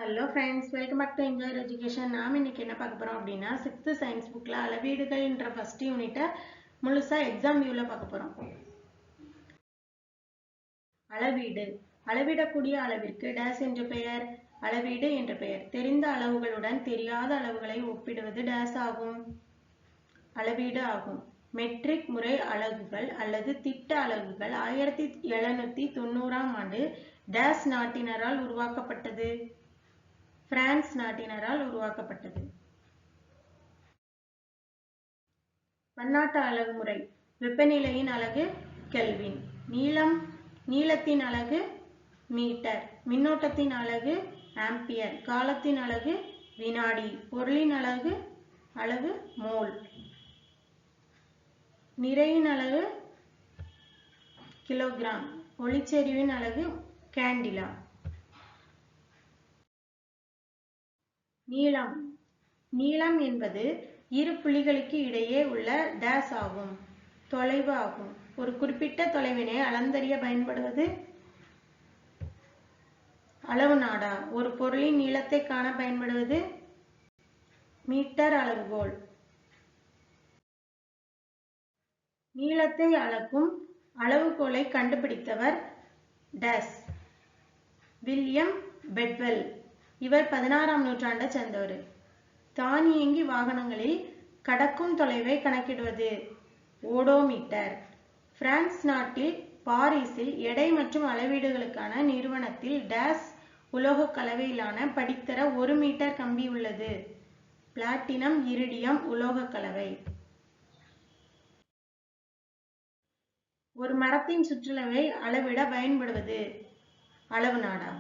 Hello friends, welcome back to enjoy education. நாம் இன்னைக்கு என்ன பார்க்க போகிறோம் அப்படின்னா, 6th சயின்ஸ் புக்கில் அளவீடுகள்ன்ற ஃபர்ஸ்ட் யூனிட்டை முழுசாக எக்ஸாம் வியூவில் பார்க்க போகிறோம். அளவீடு. அளவிடக்கூடிய அளவிற்கு டேஸ் என்ற பெயர், அளவீடு என்ற பெயர். தெரிந்த அளவுகளுடன் தெரியாத அளவுகளை ஒப்பிடுவது டேஸ் ஆகும், அளவீடு ஆகும். மெட்ரிக் முறை அலகுகள் அல்லது திட்ட அலகுகள் 1790ஆம் ஆண்டு டேஸ் நாட்டினரால் உருவாக்கப்பட்டது, பிரான்ஸ் நாட்டினரால் உருவாக்கப்பட்டது. பன்னாட்டு அலகு முறை. வெப்பநிலையின் அலகு கெல்வின். நீளத்தின் அலகு மீட்டர். மின்னோட்டத்தின் அலகு ஆம்பியர். காலத்தின் அலகு வினாடி. பொருளின் அலகு மோல். நிறையின் அலகு கிலோகிராம். ஒளிச்செறிவின் அலகு கேண்டிலா. நீளம் என்பது இரு புள்ளிகளுக்கு இடையே உள்ள டேஸ் ஆகும், தொலைவு ஆகும். ஒரு குறிப்பிட்ட தொலைவினை அளந்தறிய பயன்படுவது அளவு நாடா. ஒரு பொருளின் நீளத்தை காண பயன்படுவது மீட்டர் அளவுகோல். நீளத்தை அளக்கும் அளவுகோலை கண்டுபிடித்தவர் டேஸ், வில்லியம் பெட்வெல். இவர் 16ஆம் நூற்றாண்டை சேர்ந்தவர். தானியங்கி வாகனங்களில் கடக்கும் தொலைவை கணக்கிடுவது ஓடோமீட்டர். பிரான்ஸ் நாட்டில் பாரிஸில் எடை மற்றும் அளவீடுகளுக்கான நிறுவனத்தில் டேஸ் உலோக கலவையிலான படித்தர 1 மீட்டர் கம்பி உள்ளது, பிளாட்டினம் இரிடியம் உலோக கலவை. ஒரு மரத்தின் சுற்றளவை அளவிட பயன்படுவது அளவு நாடா.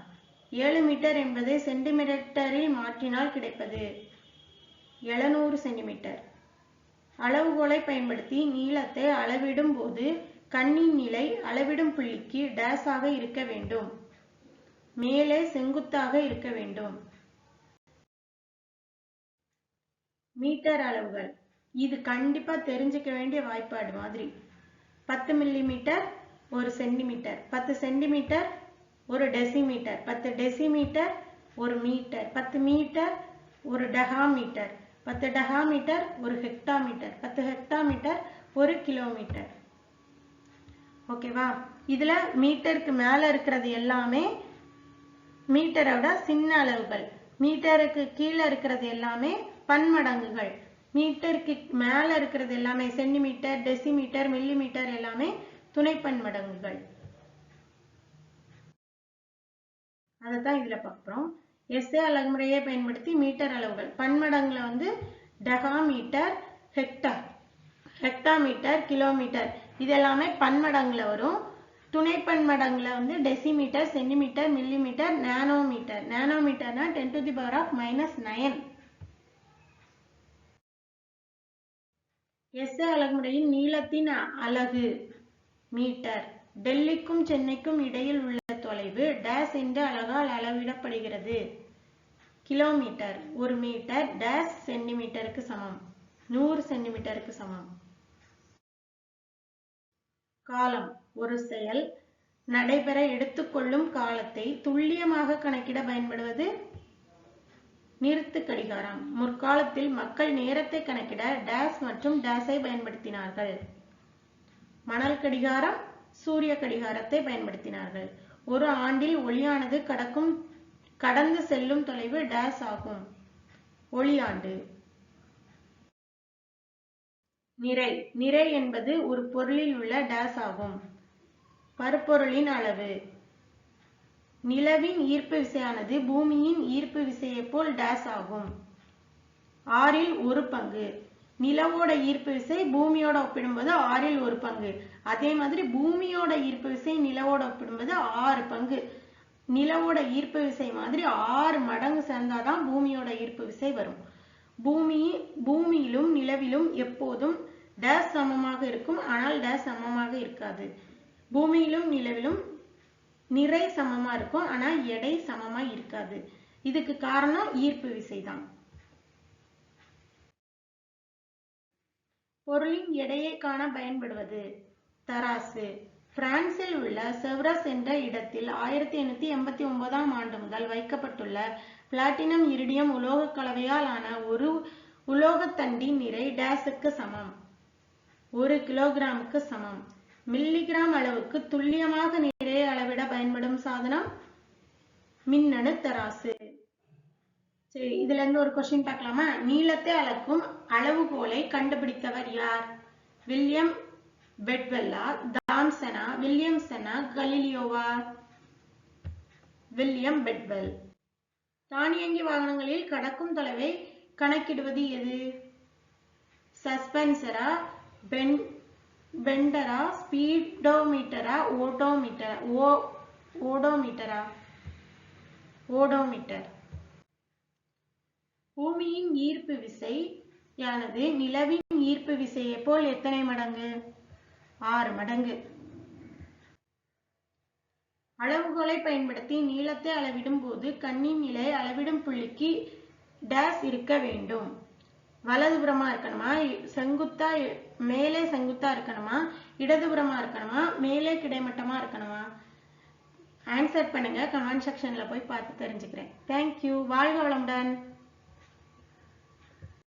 7 மீட்டர் என்பதை சென்டிமீட்டரில் மாற்றினால் கிடைப்பது 700 சென்டிமீட்டர். அளவுகோலை பயன்படுத்தி நீளத்தை அளவிடும் போது கண்ணின் நிலை அளவிடும் புள்ளிக்கு டேஸ் ஆக இருக்க வேண்டும், மேலே செங்குத்தாக இருக்க வேண்டும். மீட்டர் அளவுகள். இது கண்டிப்பா தெரிஞ்சுக்க வேண்டிய வாய்ப்பாடு மாதிரி. 10 millimetre 1 centimetre, 10 centimetre 1 decimetre, 10 decimetre 1 metre, 10 metre 1 decametre, 10 decametre 1 hectometre, 10 hectometre 1 kilometre. ஓகேவா? இதுல மீட்டருக்கு மேல இருக்கிறது எல்லாமே மீட்டரோட சின்ன அளவுகள், மீட்டருக்கு கீழே இருக்கிறது எல்லாமே பன்மடங்குகள், மீட்டருக்கு மேல இருக்கிறது எல்லாமே சென்டிமீட்டர், டெசிமீட்டர், மில்லிமீட்டர் எல்லாமே துணை பன்மடங்குகள். அதைத்தான் இதுல பார்க்கிறோம். எஸ்ஏ அலகுமுறையை பயன்படுத்தி மீட்டர் அளவுகள். பன்மடங்குல டெகாமீட்டர், ஹெக்டாமீட்டர், கிலோமீட்டர் இது எல்லாமே பன்மடங்குல வரும். துணை பன்மடங்குல டெசிமீட்டர், சென்டிமீட்டர், மில்லிமீட்டர், நானோமீட்டர். நானோமீட்டர்னா 10⁻⁹. எஸ்ஏ அலகுமுறையின் நீளத்தின் அலகு மீட்டர். டெல்லிக்கும் சென்னைக்கும் இடையில் உள்ள தொலைவு டேஸ் என்ற அலகால் அளவிடப்படுகிறது, கிலோமீட்டர். ஒரு மீட்டர் டேஸ் சென்டிமீட்டருக்கு சமம், 100 சென்டிமீட்டருக்கு சமம். காலம். ஒரு செயல் நடைபெற எடுத்துக்கொள்ளும் காலத்தை துல்லியமாக கணக்கிட பயன்படுவது நிறுத்து கடிகாரம். முற்காலத்தில் மக்கள் நேரத்தை கணக்கிட டேஸ் மற்றும் டேஸை பயன்படுத்தினார்கள். மணல் கடிகாரம், சூரிய கடிகாரத்தை பயன்படுத்தினார்கள். ஒரு ஆண்டில் ஒளியானது கடந்து செல்லும் தொலைவு டேஸ் ஆகும், ஒளியாண்டு. நிறை என்பது ஒரு பொருளில் உள்ள டேஸ் ஆகும், பருப்பொருளின் அளவு. நிலவின் ஈர்ப்பு விசையானது பூமியின் ஈர்ப்பு விசையை போல் டேஸ் ஆகும், 1/6. நிலவோட ஈர்ப்பு விசை பூமியோட ஒப்பிடும்போது 1/6. அதே மாதிரி பூமியோட ஈர்ப்பு விசை நிலவோட ஒப்பிடும்போது 6 பங்கு. நிலவோட ஈர்ப்பு விசை மாதிரி 6 மடங்கு சேர்ந்தாதான் பூமியோட ஈர்ப்பு விசை வரும். பூமியிலும் நிலவிலும் எப்போதும் டேஸ் சமமாக இருக்கும், ஆனால் டேஸ் சமமாக இருக்காது. பூமியிலும் நிலவிலும் நிறை சமமா இருக்கும், ஆனா எடை சமமா இருக்காது. இதுக்கு காரணம் ஈர்ப்பு விசைதான். பொருளின் எடையை காண பயன்படுவது தராசு. பிரான்சில் உள்ள செவ்ரஸ் என்ற இடத்தில் 1889ஆம் ஆண்டு முதல் வைக்கப்பட்டுள்ள பிளாட்டினம் இரிடியம் உலோக கலவையால் ஆன ஒரு உலோகத்தண்டின் நிறை டேஸுக்கு சமம்? 1 கிலோகிராமுக்கு சமம். மில்லிகிராம் அளவுக்கு துல்லியமாக நிறையை அளவிட பயன்படும் சாதனம் மின்னணு தராசு. சரி, இதுல இருந்து ஒரு கொஸ்டின் பார்க்கலாமா? நீளத்தை அளக்கும் அளவுகோலை கண்டுபிடித்தவர் யார்? வில்லியம் பெட்வெல்லா, தாம்சனா, வில்லியம்சனா, கலீலியோவா? William Bedwell. தானியங்கி வாகனங்களில் கடக்கும் தொலைவை கணக்கிடுவது எது? சஸ்பென்சரா, பெண்டரா, ஸ்பீடோமீட்டரா, ஓடோமீட்டரா? ஓடோமீட்டர். பூமியின் ஈர்ப்பு விசையானது நிலவின் ஈர்ப்பு விசையை போல் எத்தனை மடங்கு? 6 மடங்கு. அளவுகோலை பயன்படுத்தி நீளத்தை அளவிடும் போது கண்ணின் நிலை அளவிடும் புள்ளிக்கு டேஸ் இருக்க வேண்டும்? வலதுபுறமா இருக்கணுமா, செங்குத்தா மேலே செங்குத்தா இருக்கணுமா, இடதுபுறமா இருக்கணுமா, மேலே கிடைமட்டமா இருக்கணுமா? ஆன்சர் பண்ணுங்க. கமெண்ட் செக்ஷன்ல போய் பார்த்து தெரிஞ்சுக்கிறேன். தேங்க்யூ. வாழ்க வளமுடன்.